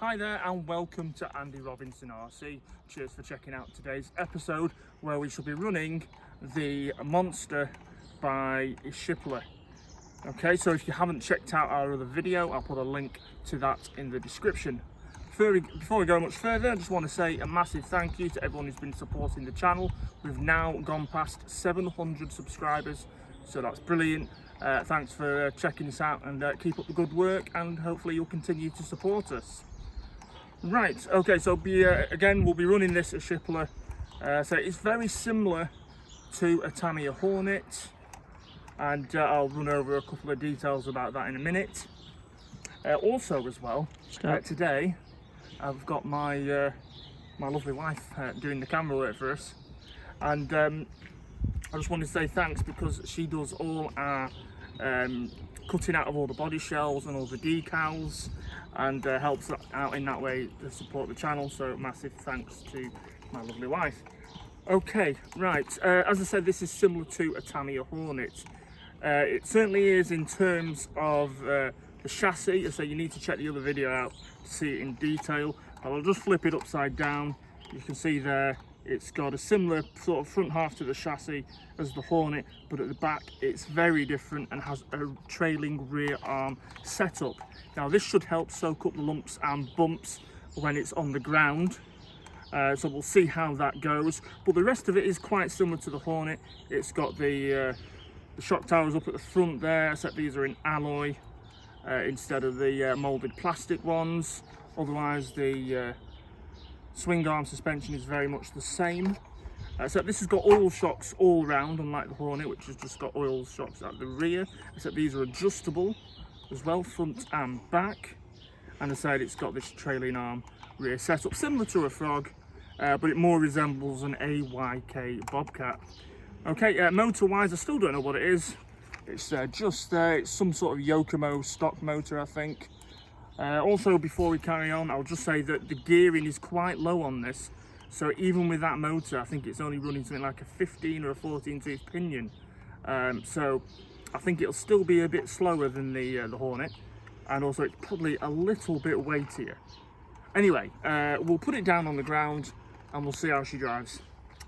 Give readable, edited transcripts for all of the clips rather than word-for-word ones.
Hi there and welcome to Andy Robinson RC. Cheers for checking out today's episode where we shall be running the Monster by Ishipla. Okay, so if you haven't checked out our other video, I'll put a link to that in the description. Before we go much further, I just want to say a massive thank you to everyone who's been supporting the channel. We've now gone past 700 subscribers, so that's brilliant. Thanks for checking us out and keep up the good work, and hopefully you'll continue to support us. Right, okay, so again we'll be running this Ishipla. So it's very similar to a Tamiya Hornet, and I'll run over a couple of details about that in a minute. Also as well, today I've got my my lovely wife doing the camera work for us, and I just wanted to say thanks because she does all our cutting out of all the body shells and all the decals, and helps out in that way to support the channel, so massive thanks to my lovely wife. Okay, right, as I said, this is similar to a Tamiya Hornet. It certainly is in terms of the chassis, so you need to check the other video out to see it in detail. I'll just flip it upside down. You can see there it's got a similar sort of front half to the chassis as the Hornet, but at the back it's very different and has a trailing rear arm setup. Now this should help soak up the lumps and bumps when it's on the ground, so we'll see how that goes. But the rest of it is quite similar to the Hornet. It's got the shock towers up at the front there, except these are in alloy instead of the moulded plastic ones. Otherwise the swing arm suspension is very much the same, except this has got oil shocks all round, unlike the Hornet, which has just got oil shocks at the rear, except these are adjustable as well, front and back. And aside, it's got this trailing arm rear setup, similar to a Frog, but it more resembles an AYK Bobcat. Okay, motor wise, I still don't know what it is. It's it's some sort of Yokomo stock motor, I think. Also, before we carry on, I'll just say that the gearing is quite low on this, so even with that motor I think it's only running something like a 15 or a 14 tooth pinion, so I think it'll still be a bit slower than the Hornet, and also it's probably a little bit weightier. Anyway, we'll put it down on the ground and we'll see how she drives.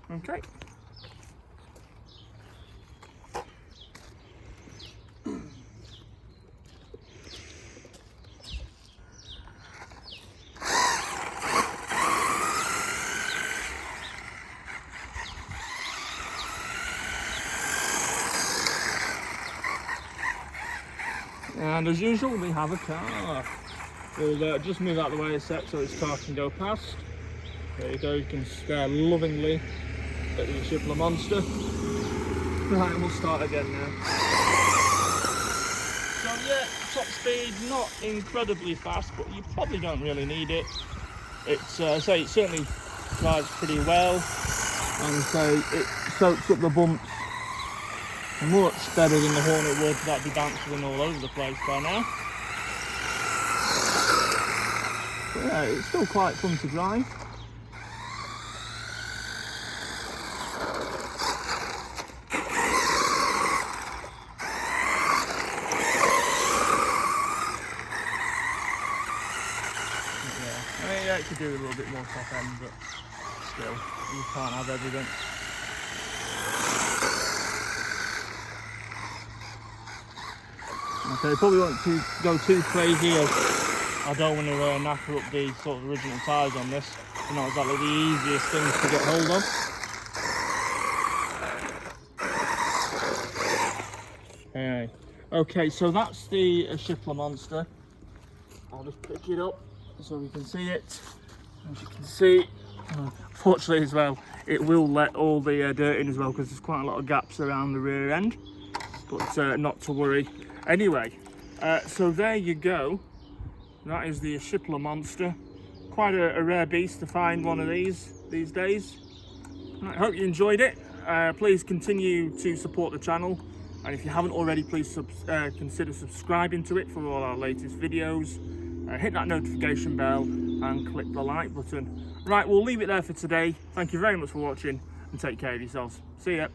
Okay. And as usual, we have a car. We'll just move out the way a sec so its car can go past. There you go, you can stare lovingly at the Ishipla Monster. Right, and we'll start again now. So yeah, top speed, not incredibly fast, but you probably don't really need it. It's, it certainly drives pretty well, and so it soaks up the bumps much better than the Hornet would. That'd be bouncing all over the place by now. But yeah, it's still quite fun to drive. Yeah, I mean, yeah, it could do a little bit more top end, but still, you can't have everything. Okay, probably won't go too crazy, as I don't want to knacker up the sort of original tyres on this. They're not exactly the easiest things to get hold of. Anyway, okay, so that's the Ishipla Monster. I'll just pick it up so we can see it. As you can see, fortunately as well, it will let all the dirt in as well, because there's quite a lot of gaps around the rear end, but not to worry. Anyway, so there you go. That is the Ishipla Monster. Quite a rare beast to find one of these days. I hope you enjoyed it. Please continue to support the channel, and if you haven't already, please consider subscribing to it for all our latest videos. Hit that notification bell and click the like button. Right, we'll leave it there for today. Thank you very much for watching, and take care of yourselves. See ya.